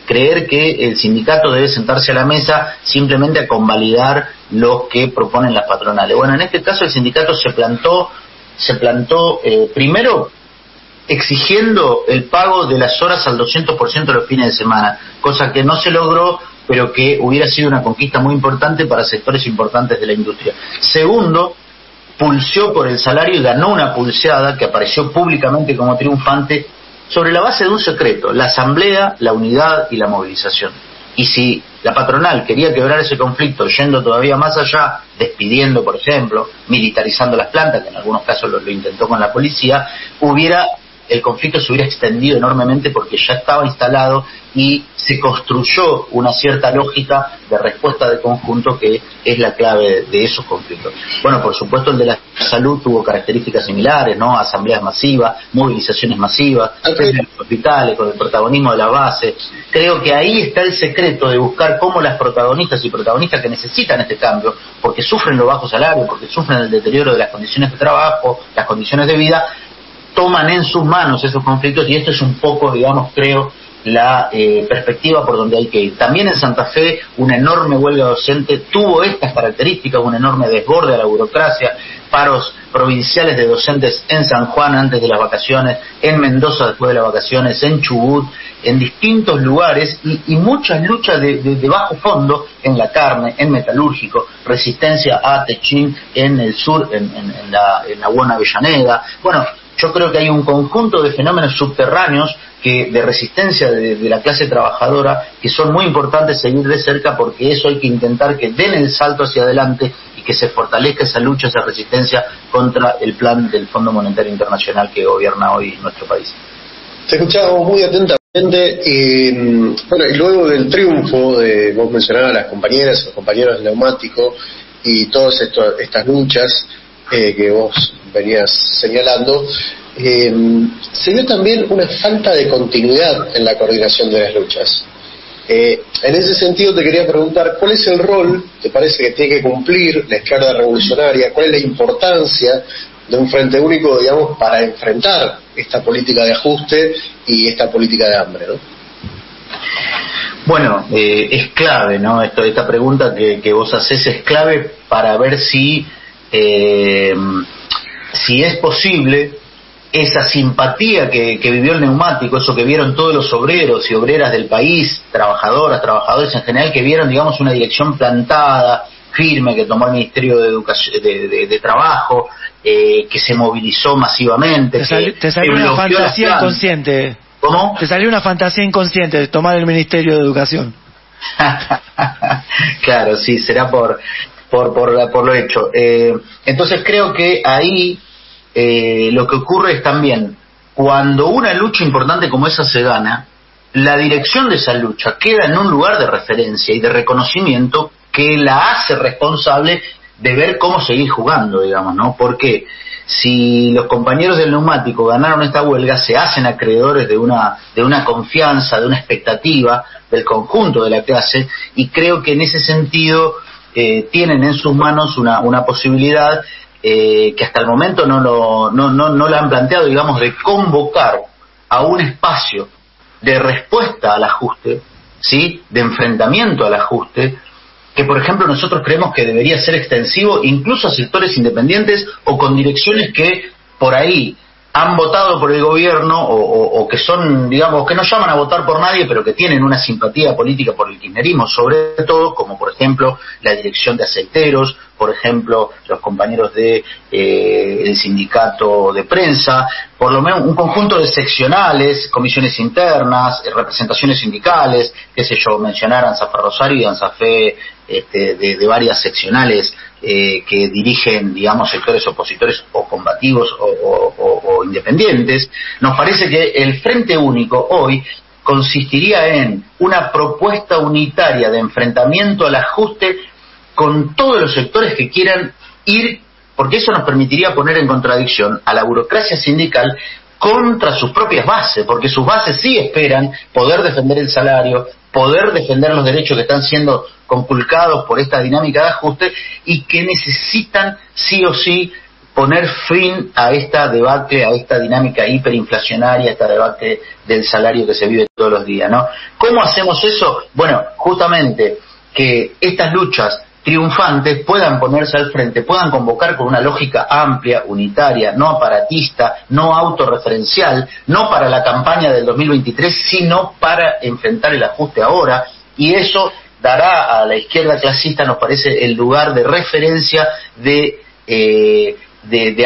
creer que el sindicato debe sentarse a la mesa simplemente a convalidar lo que proponen las patronales. Bueno, en este caso el sindicato se plantó primero exigiendo el pago de las horas al 200% de los fines de semana, cosa que no se logró, pero que hubiera sido una conquista muy importante para sectores importantes de la industria. Segundo, pulseó por el salario y ganó una pulseada que apareció públicamente como triunfante sobre la base de un secreto: la asamblea, la unidad y la movilización. Y si la patronal quería quebrar ese conflicto yendo todavía más allá, despidiendo, por ejemplo, militarizando las plantas, que en algunos casos lo intentó con la policía, el conflicto se hubiera extendido enormemente, porque ya estaba instalado y se construyó una cierta lógica de respuesta de conjunto que es la clave de esos conflictos. Bueno, por supuesto el de la salud tuvo características similares, ¿no? Asambleas masivas, movilizaciones masivas, en los hospitales, con el protagonismo de la base. Creo que ahí está el secreto de buscar cómo las protagonistas y protagonistas que necesitan este cambio, porque sufren los bajos salarios, porque sufren el deterioro de las condiciones de trabajo, las condiciones de vida, toman en sus manos esos conflictos, y esto es un poco, digamos, creo, la perspectiva por donde hay que ir. También en Santa Fe una enorme huelga docente tuvo estas características, un enorme desborde a la burocracia, paros provinciales de docentes en San Juan antes de las vacaciones, en Mendoza después de las vacaciones, en Chubut, en distintos lugares, y muchas luchas de bajo fondo en la carne, en metalúrgico, resistencia a Techín en el sur, en la Buena Avellaneda. Bueno, yo creo que hay un conjunto de fenómenos subterráneos de resistencia de la clase trabajadora que son muy importantes seguir de cerca, porque eso hay que intentar que den el salto hacia adelante y que se fortalezca esa lucha, esa resistencia contra el plan del Fondo Monetario Internacional que gobierna hoy nuestro país. Te escuchábamos muy atentamente y luego del triunfo de, vos mencionabas a las compañeras, a los compañeros del neumático y todas estas luchas que vos venías señalando, se vio también una falta de continuidad en la coordinación de las luchas. En ese sentido te quería preguntar, ¿cuál es el rol, te parece, que tiene que cumplir la izquierda revolucionaria? ¿Cuál es la importancia de un frente único, digamos, para enfrentar esta política de ajuste y esta política de hambre, ¿no? Bueno, es clave, ¿no? Esta pregunta que vos hacés es clave para ver si es posible esa simpatía que vivió el neumático, eso que vieron todos los obreros y obreras del país, trabajadoras, trabajadores en general, que vieron, digamos, una dirección plantada, firme, que tomó el Ministerio de Educación, de Trabajo, que se movilizó masivamente. Te salió una fantasía inconsciente. ¿Cómo? Te salió una fantasía inconsciente de tomar el Ministerio de Educación. Claro, sí, será por lo hecho. Entonces creo que ahí lo que ocurre es también, cuando una lucha importante como esa se gana, la dirección de esa lucha queda en un lugar de referencia y de reconocimiento que la hace responsable de ver cómo seguir jugando, digamos, ¿no? Porque si los compañeros del neumático ganaron esta huelga, se hacen acreedores de una confianza, de una expectativa del conjunto de la clase, y creo que en ese sentido tienen en sus manos una posibilidad que hasta el momento no la han planteado, digamos, de convocar a un espacio de respuesta al ajuste, ¿sí?, de enfrentamiento al ajuste, que por ejemplo nosotros creemos que debería ser extensivo incluso a sectores independientes o con direcciones que por ahí han votado por el gobierno o que son, digamos, que no llaman a votar por nadie, pero que tienen una simpatía política por el kirchnerismo, sobre todo, como por ejemplo la dirección de aceiteros, por ejemplo los compañeros de el sindicato de prensa, por lo menos un conjunto de seccionales, comisiones internas, representaciones sindicales, qué sé yo, mencionar a ANSAFE Rosario y ANSAFE de varias seccionales que dirigen, digamos, sectores opositores o combativos o independientes. Nos parece que el Frente Único hoy consistiría en una propuesta unitaria de enfrentamiento al ajuste con todos los sectores que quieran ir, porque eso nos permitiría poner en contradicción a la burocracia sindical contra sus propias bases, porque sus bases sí esperan poder defender el salario, poder defender los derechos que están siendo conculcados por esta dinámica de ajuste y que necesitan sí o sí poner fin a esta debate, a esta dinámica hiperinflacionaria, a esta debate del salario que se vive todos los días, ¿no? ¿Cómo hacemos eso? Bueno, justamente que estas luchas triunfantes puedan ponerse al frente, puedan convocar con una lógica amplia, unitaria, no aparatista, no autorreferencial, no para la campaña del 2023, sino para enfrentar el ajuste ahora, y eso dará a la izquierda clasista, nos parece, el lugar de referencia de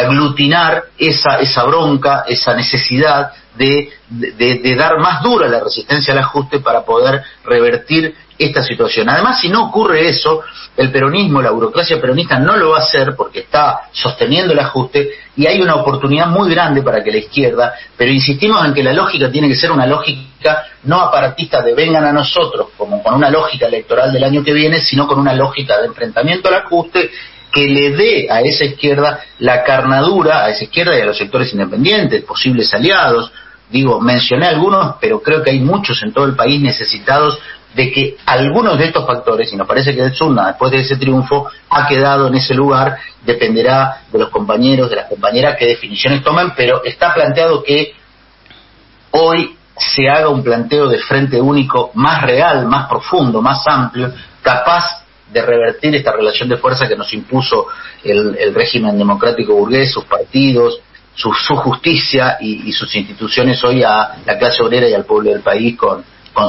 aglutinar esa bronca, esa necesidad de dar más dura la resistencia al ajuste para poder revertir esta situación. Además, si no ocurre eso, el peronismo, la burocracia peronista no lo va a hacer porque está sosteniendo el ajuste y hay una oportunidad muy grande para que la izquierda, pero insistimos en que la lógica tiene que ser una lógica no aparatista de vengan a nosotros, como con una lógica electoral del año que viene, sino con una lógica de enfrentamiento al ajuste que le dé a esa izquierda la carnadura, a esa izquierda y a los sectores independientes, posibles aliados. Digo, mencioné algunos, pero creo que hay muchos en todo el país necesitados de que algunos de estos factores, y nos parece que el SUNA, después de ese triunfo, ha quedado en ese lugar, dependerá de los compañeros, de las compañeras, qué definiciones toman, pero está planteado que hoy se haga un planteo de frente único más real, más profundo, más amplio, capaz revertir esta relación de fuerza que nos impuso el régimen democrático burgués, sus partidos, su justicia y sus instituciones hoy a la clase obrera y al pueblo del país con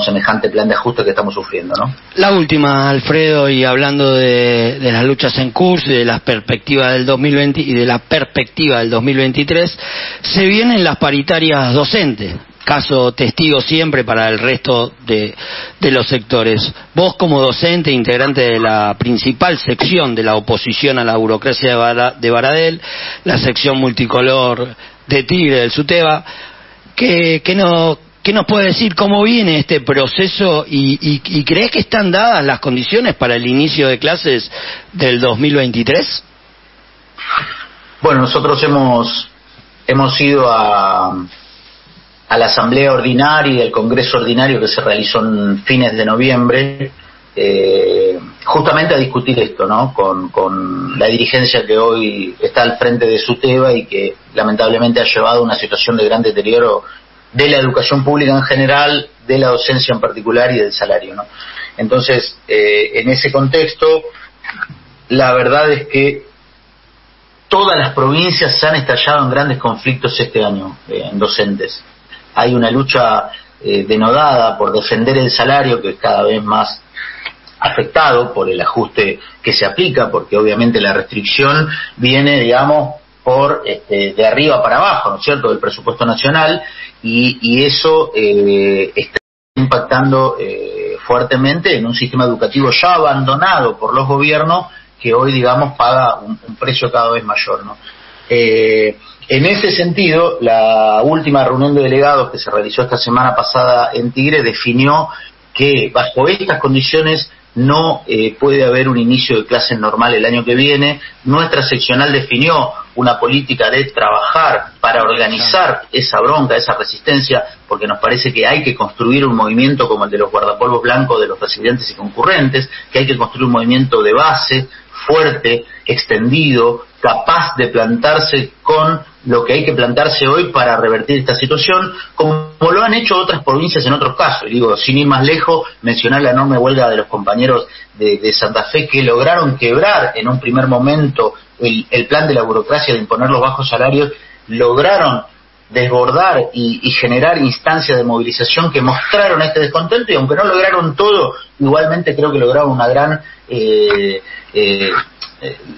semejante plan de ajuste que estamos sufriendo, ¿no? La última, Alfredo, y hablando de las luchas en curso y de las perspectivas del 2020 y de la perspectiva del 2023, se vienen las paritarias docentes, caso testigo siempre para el resto de los sectores. Vos, como docente, integrante de la principal sección de la oposición a la burocracia de Baradel, la sección multicolor de Tigre del SUTEBA, ¿qué nos puede decir cómo viene este proceso y crees que están dadas las condiciones para el inicio de clases del 2023? Bueno, nosotros hemos ido a la asamblea ordinaria y al congreso ordinario que se realizó en fines de noviembre, justamente a discutir esto, ¿no? Con la dirigencia que hoy está al frente de SUTEBA y que lamentablemente ha llevado a una situación de gran deterioro de la educación pública en general, de la docencia en particular y del salario, ¿no? Entonces, en ese contexto, la verdad es que todas las provincias se han estallado en grandes conflictos este año en docentes. Hay una lucha denodada por defender el salario, que es cada vez más afectado por el ajuste que se aplica, porque obviamente la restricción viene, digamos, por de arriba para abajo, ¿no es cierto?, del presupuesto nacional, y eso está impactando fuertemente en un sistema educativo ya abandonado por los gobiernos, que hoy, digamos, paga un precio cada vez mayor, ¿no? En ese sentido, la última reunión de delegados que se realizó esta semana pasada en Tigre definió que bajo estas condiciones no puede haber un inicio de clases normal el año que viene. Nuestra seccional definió una política de trabajar para organizar esa bronca, esa resistencia, porque nos parece que hay que construir un movimiento como el de los guardapolvos blancos de los residentes y concurrentes, que hay que construir un movimiento de base, fuerte, extendido, capaz de plantarse con lo que hay que plantarse hoy para revertir esta situación, como lo han hecho otras provincias en otros casos. Y digo, sin ir más lejos, mencionar la enorme huelga de los compañeros de Santa Fe, que lograron quebrar en un primer momento el plan de la burocracia de imponer los bajos salarios, lograron desbordar y generar instancias de movilización que mostraron este descontento, y aunque no lograron todo, igualmente creo que lograron una gran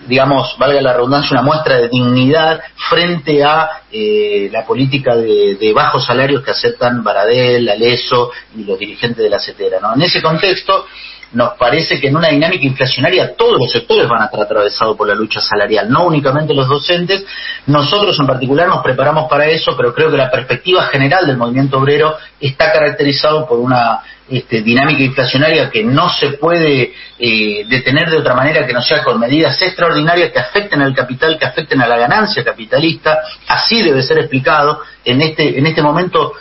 digamos, valga la redundancia, una muestra de dignidad frente a la política de bajos salarios que aceptan Baradel, Aleso y los dirigentes de la CETERA, ¿no? En ese contexto, nos parece que en una dinámica inflacionaria todos los sectores van a estar atravesados por la lucha salarial, no únicamente los docentes. Nosotros en particular nos preparamos para eso, pero creo que la perspectiva general del movimiento obrero está caracterizado por una dinámica inflacionaria que no se puede detener de otra manera que no sea con medidas extraordinarias que afecten al capital, que afecten a la ganancia capitalista. Así debe ser explicado. En este momento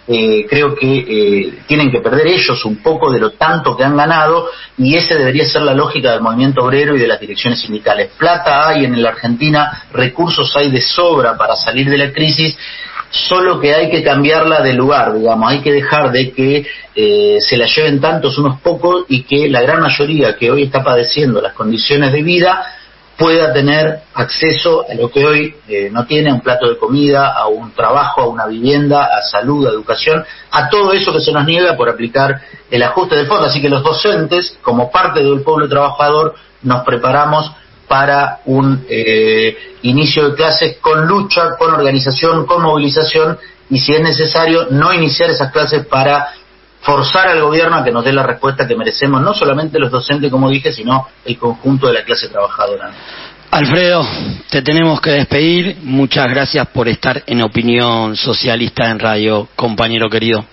creo que tienen que perder ellos un poco de lo tanto que han ganado, y esa debería ser la lógica del movimiento obrero y de las direcciones sindicales. Plata hay en la Argentina, recursos hay de sobra para salir de la crisis, solo que hay que cambiarla de lugar, digamos, hay que dejar de que se la lleven tantos unos pocos y que la gran mayoría que hoy está padeciendo las condiciones de vida pueda tener acceso a lo que hoy no tiene, a un plato de comida, a un trabajo, a una vivienda, a salud, a educación, a todo eso que se nos niega por aplicar el ajuste de fondo. Así que los docentes, como parte del pueblo trabajador, nos preparamos para un inicio de clases con lucha, con organización, con movilización, y si es necesario, no iniciar esas clases para forzar al gobierno a que nos dé la respuesta que merecemos, no solamente los docentes, como dije, sino el conjunto de la clase trabajadora. Alfredo, te tenemos que despedir. Muchas gracias por estar en Opinión Socialista en Radio, compañero querido.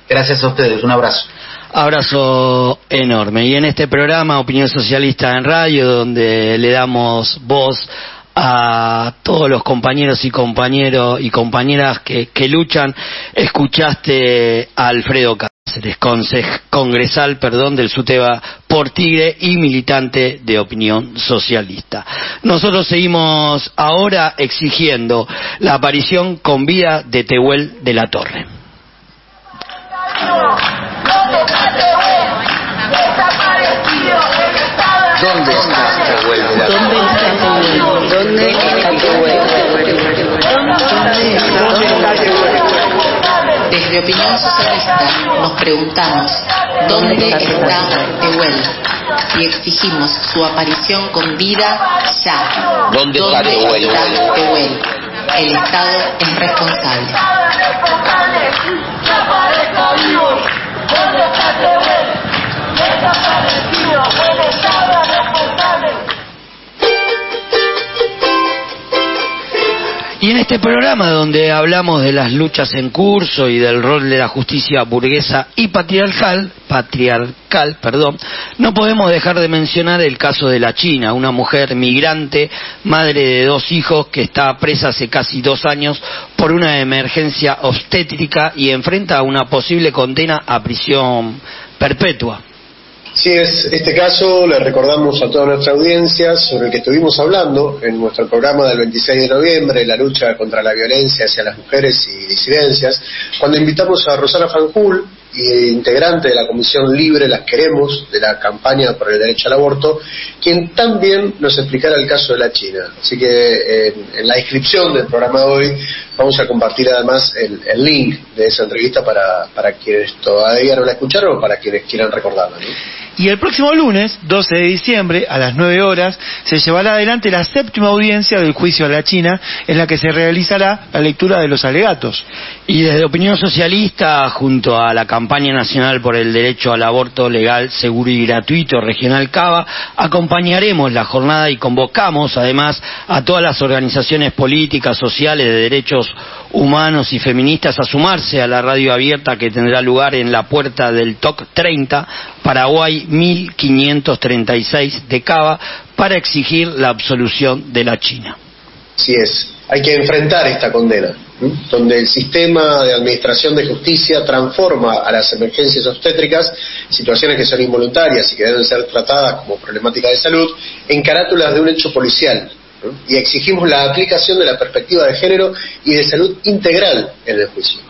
Gracias a ustedes, un abrazo. Abrazo enorme. Y en este programa, Opinión Socialista en Radio, donde le damos voz a todos los compañeros y compañeras que luchan, escuchaste a Alfredo Cáceres, congresal del SUTEBA por Tigre y militante de Opinión Socialista. Nosotros seguimos ahora exigiendo la aparición con vida de Tehuel de la Torre. Desaparecido. ¿Dónde está Tehuel de la China? ¿Dónde está Tehuel? Desde Opinión Socialista nos preguntamos ¿dónde está Tehuel? Y exigimos su aparición con vida ya. ¿Dónde está Tehuel? El Estado es responsable. Y en este programa donde hablamos de las luchas en curso y del rol de la justicia burguesa y patriarcal, no podemos dejar de mencionar el caso de la China, una mujer migrante, madre de 2 hijos que está presa hace casi 2 años por una emergencia obstétrica y enfrenta una posible condena a prisión perpetua. Sí, es este caso, le recordamos a toda nuestra audiencia sobre el que estuvimos hablando en nuestro programa del 26 de noviembre, la lucha contra la violencia hacia las mujeres y disidencias, cuando invitamos a Rosana Fanjul, integrante de la Comisión Libre Las Queremos, de la campaña por el derecho al aborto, quien también nos explicara el caso de la China. Así que en la descripción del programa de hoy vamos a compartir además el link de esa entrevista para quienes todavía no la escucharon o para quienes quieran recordarla, ¿no? Y el próximo lunes, 12 de diciembre, a las 9 horas, se llevará adelante la 7ª audiencia del juicio a la China, en la que se realizará la lectura de los alegatos. Y desde Opinión Socialista, junto a la Campaña Nacional por el Derecho al Aborto Legal, Seguro y Gratuito Regional Cava, acompañaremos la jornada y convocamos además a todas las organizaciones políticas, sociales, de derechos humanos y feministas a sumarse a la radio abierta que tendrá lugar en la puerta del TOC 30, Paraguay 1536 de Cava, para exigir la absolución de la China. Así es, hay que enfrentar esta condena, donde el sistema de administración de justicia transforma a las emergencias obstétricas, situaciones que son involuntarias y que deben ser tratadas como problemáticas de salud, en carátulas de un hecho policial, y exigimos la aplicación de la perspectiva de género y de salud integral en el juicio.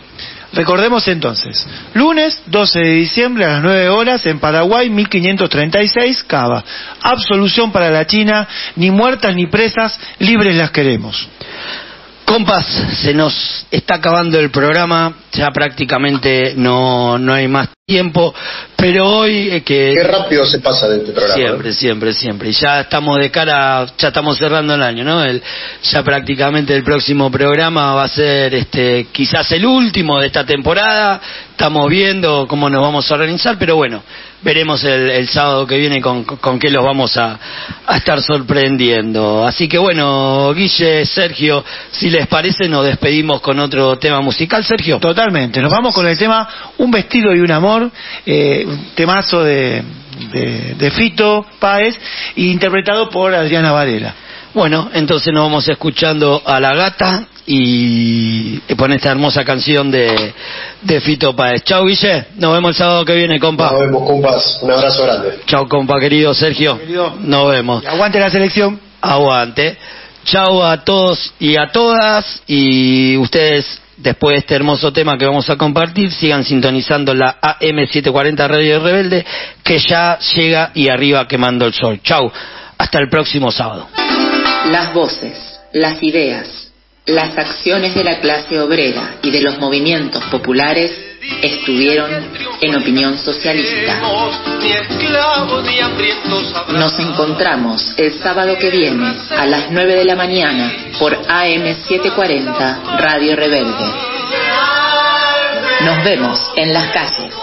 Recordemos entonces, lunes 12 de diciembre a las 9 horas en Paraguay 1536, Cava. Absolución para la China, ni muertas ni presas, libres las queremos. Compas, se nos está acabando el programa, ya prácticamente no hay más tiempo, pero hoy Qué rápido se pasa de este programa. Siempre. Y ya estamos ya estamos cerrando el año, ¿no? Ya prácticamente el próximo programa va a ser quizás el último de esta temporada. Estamos viendo cómo nos vamos a organizar, pero bueno, veremos el sábado que viene con qué los vamos a estar sorprendiendo. Así que bueno, Guille, Sergio, si les parece nos despedimos con otro tema musical. Sergio. Totalmente, nos vamos con el tema Un vestido y un amor, un temazo de Fito Páez, interpretado por Adriana Varela. Bueno, entonces nos vamos escuchando a La Gata y con esta hermosa canción de Fito Páez. Chau, Guille, nos vemos el sábado que viene, compa. Nos vemos, compas, un abrazo grande. Chau, compa, querido Sergio. Nos vemos. Y aguante la selección. Aguante. Chau a todos y a todas, y ustedes, después de este hermoso tema que vamos a compartir, sigan sintonizando la AM740 Radio Rebelde, que ya llega y arriba quemando el sol. Chau, hasta el próximo sábado. Las voces, las ideas, las acciones de la clase obrera y de los movimientos populares estuvieron en Opinión Socialista. Nos encontramos el sábado que viene a las 9 de la mañana por AM740 Radio Rebelde. Nos vemos en las calles.